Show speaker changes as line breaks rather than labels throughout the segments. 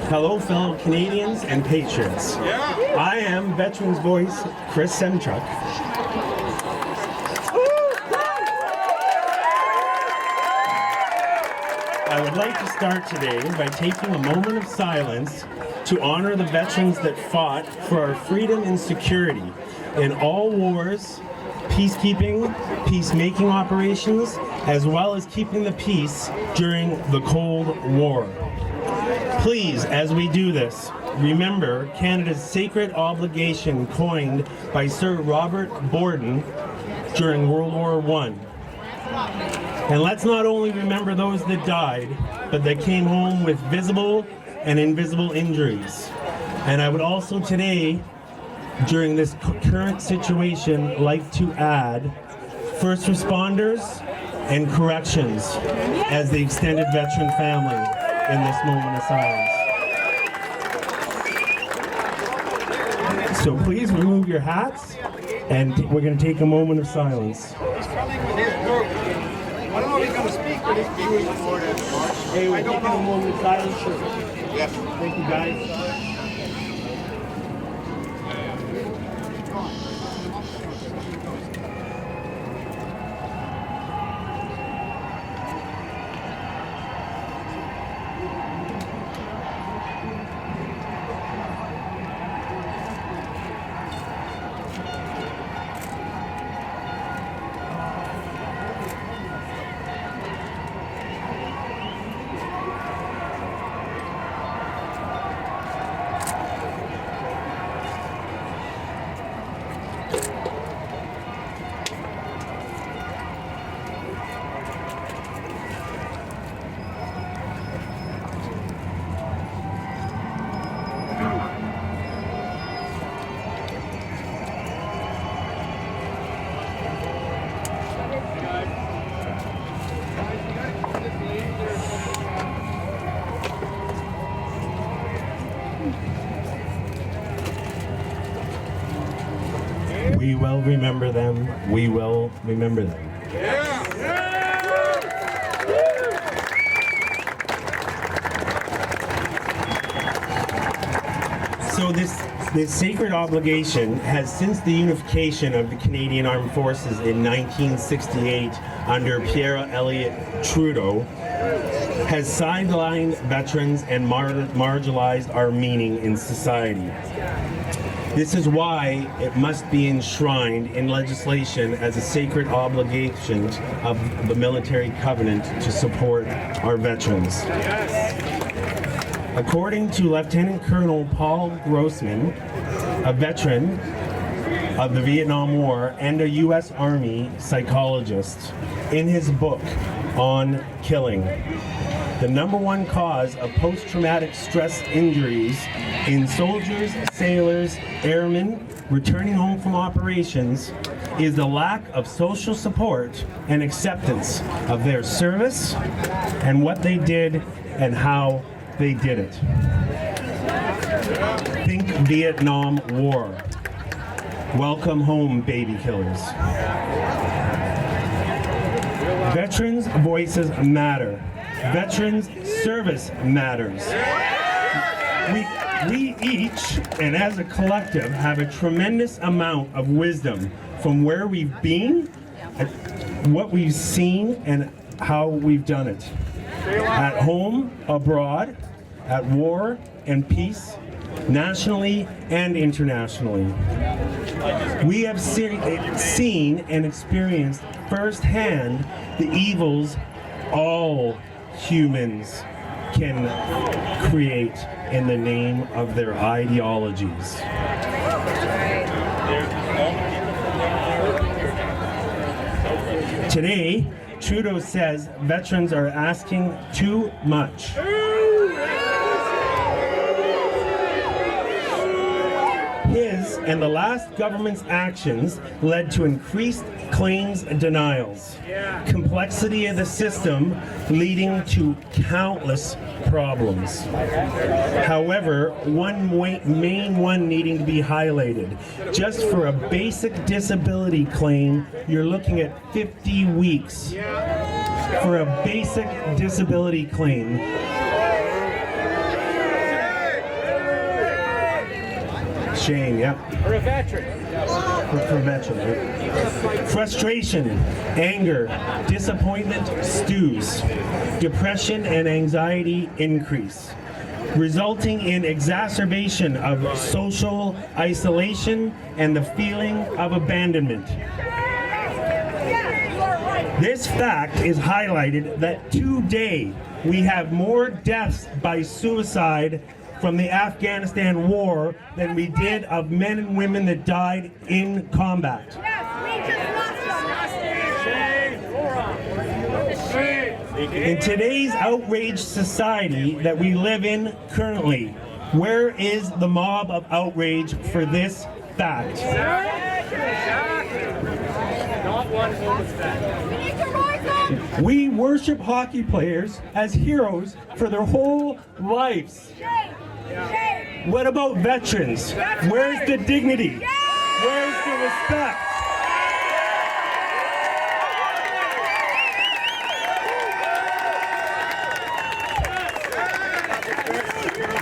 Hello, fellow Canadians and patriots. I am Veterans Voice Chris Semchuk. I would like to start today by taking a moment of silence to honor the veterans that fought for our freedom and security in all wars, peacekeeping, peacemaking operations, as well as keeping the peace during the Cold War. Please, as we do this, remember Canada's sacred obligation coined by Sir Robert Borden during World War I. And let's not only remember those that died, but that came home with visible and invisible injuries. And I would also today, during this current situation, like to add first responders and corrections as the extended veteran family in this moment of silence. So please remove your hats, and we're going to take a moment of silence.
I don't know if he's going to speak, but he's being recorded.
Hey, we're taking a moment of silence.
Yes.
Thank you, guys. We will remember them. We will remember them. So this sacred obligation has, since the unification of the Canadian Armed Forces in 1968 under Pierre Elliott Trudeau, has sidelined veterans and marginalized our meaning in society. This is why it must be enshrined in legislation as a sacred obligation of the military covenant to support our veterans. According to Lieutenant Colonel Paul Grossman, a veteran of the Vietnam War and a U.S. Army psychologist, in his book on killing, the number one cause of post-traumatic stress injuries in soldiers, sailors, airmen returning home from operations is the lack of social support and acceptance of their service and what they did and how they did it. Think Vietnam War. Welcome home, baby killers. Veterans' voices matter. Veterans' service matters. We each, and as a collective, have a tremendous amount of wisdom from where we've been, what we've seen, and how we've done it. At home, abroad, at war and peace, nationally and internationally. We have seen and experienced firsthand the evils all humans can create in the name of their ideologies. Today, Trudeau says veterans are asking too much. His and the last government's actions led to increased claims denials, complexity of the system leading to countless problems. However, one main one needing to be highlighted. Just for a basic disability claim, you're looking at 50 weeks for a basic disability claim. Shame, yeah.
For a veteran.
For veterans, right? Frustration, anger, disappointment stews. Depression and anxiety increase, resulting in exacerbation of social isolation and the feeling of abandonment. This fact is highlighted that today we have more deaths by suicide from the Afghanistan war than we did of men and women that died in combat. In today's outraged society that we live in currently, where is the mob of outrage for this fact?
Not one moment's back.
We worship hockey players as heroes for their whole lives. What about veterans? Where's the dignity? Where's the respect?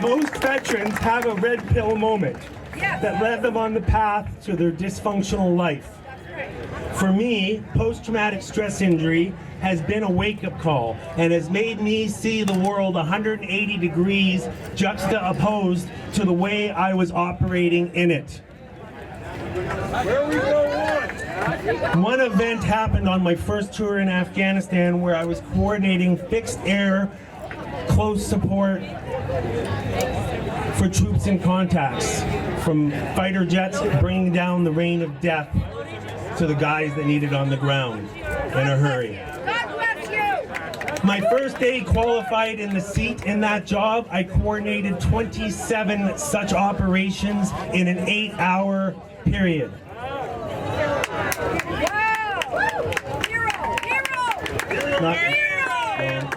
Most veterans have a red pill moment that led them on the path to their dysfunctional life. For me, post-traumatic stress injury has been a wake-up call and has made me see the world 180 degrees juxtaposed to the way I was operating in it.
Where we go on?
One event happened on my first tour in Afghanistan where I was coordinating fixed air close support for troops in contacts, from fighter jets bringing down the rain of death to the guys that needed on the ground in a hurry. My first day qualified in the seat in that job, I coordinated 27 such operations in an 8-hour period.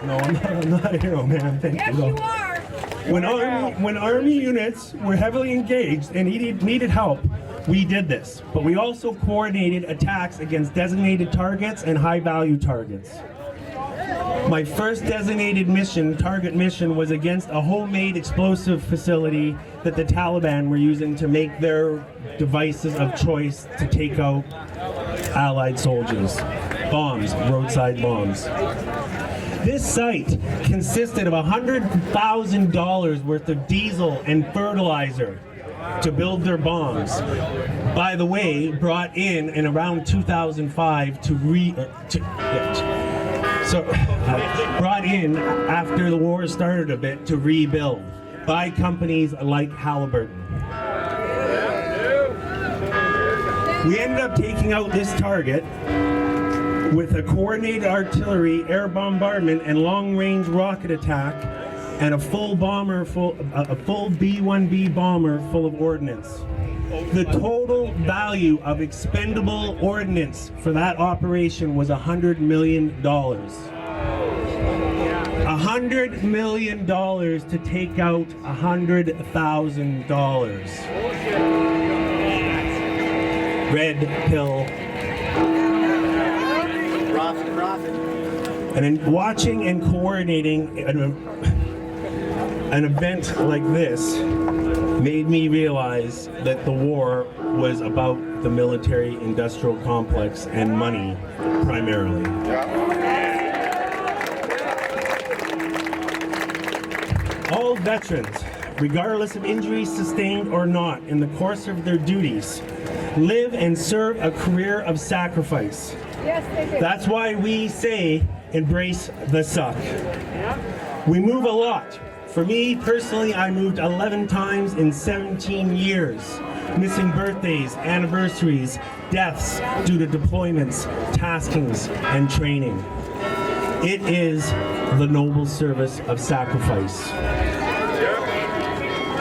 No, I'm not a hero, man. Thank you.
Yes, you are.
When Army units were heavily engaged and needed help, we did this. But we also coordinated attacks against designated targets and high-value targets. My first designated target mission, was against a homemade explosive facility that the Taliban were using to make their devices of choice to take out Allied soldiers. Bombs, roadside bombs. This site consisted of $100,000 worth of diesel and fertilizer to build their bombs. By the way, brought in around 2005 brought in after the war started a bit to rebuild by companies like Halliburton. We ended up taking out this target with a coordinated artillery, air bombardment, and long-range rocket attack, and a full B-1B bomber full of ordnance. The total value of expendable ordnance for that operation was $100 million. $100 million to take out $100,000. Red pill.
Profit.
And in watching and coordinating an event like this made me realize that the war was about the military-industrial complex and money, primarily. All veterans, regardless of injuries sustained or not in the course of their duties, live and serve a career of sacrifice.
Yes, they do.
That's why we say, embrace the suck. We move a lot. For me, personally, I moved 11 times in 17 years, missing birthdays, anniversaries, deaths due to deployments, taskings, and training. It is the noble service of sacrifice.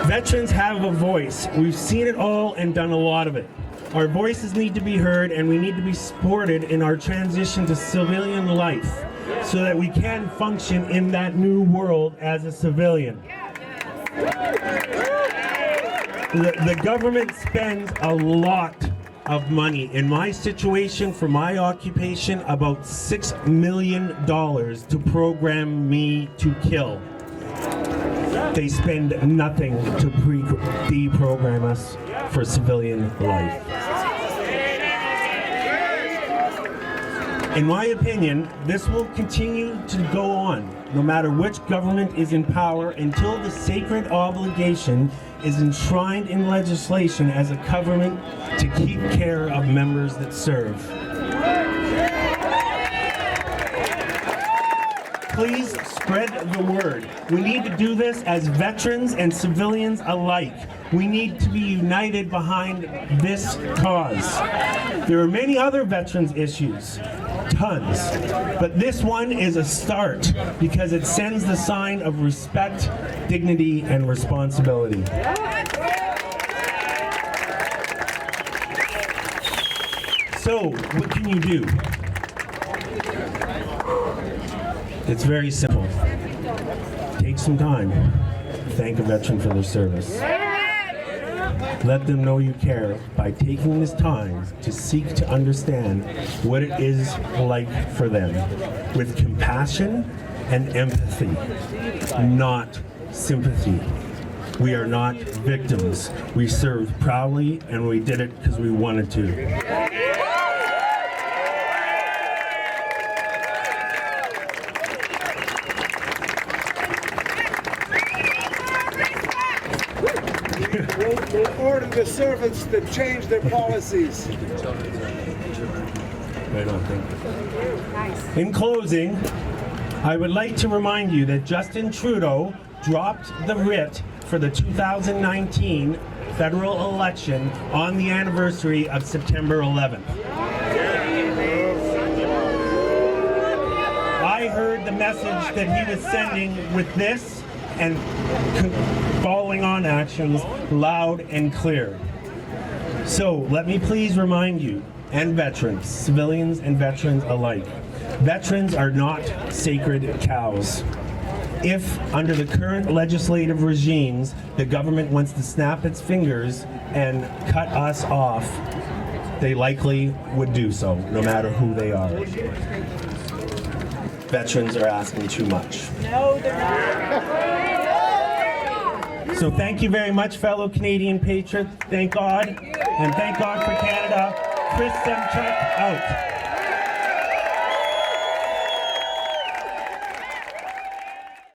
Veterans have a voice. We've seen it all and done a lot of it. Our voices need to be heard, and we need to be supported in our transition to civilian life so that we can function in that new world as a civilian. The government spends a lot of money. In my situation, for my occupation, about $6 million to program me to kill. they spend nothing to deprogram us for civilian life. In my opinion, this will continue to go on, no matter which government is in power, until the sacred obligation is enshrined in legislation as a government to keep care of members that serve. Please spread the word. We need to do this as veterans and civilians alike. We need to be united behind this cause. There are many other veterans issues, tons, but this one is a start because it sends the sign of respect, dignity, and responsibility. So, what can you do? It's very simple. Take some time. Thank a veteran for their service. Let them know you care by taking this time to seek to understand what it is like for them with compassion and empathy, not sympathy. We are not victims. We served proudly and we did it because we wanted to.
We'll order the servants to change their policies.
Right on, thank you. In closing, I would like to remind you that Justin Trudeau dropped the writ for the 2019 federal election on the anniversary of September 11th. I heard the message that he was sending with this and following on actions loud and clear. So let me please remind you, and veterans, civilians and veterans alike, veterans are not sacred cows. If, under the current legislative regimes, the government wants to snap its fingers and cut us off, they likely would do so, no matter who they are. Veterans are asking too much.
No, they're not.
So thank you very much, fellow Canadian patriots. Thank God, and thank God for Canada. Chris Semchuk out.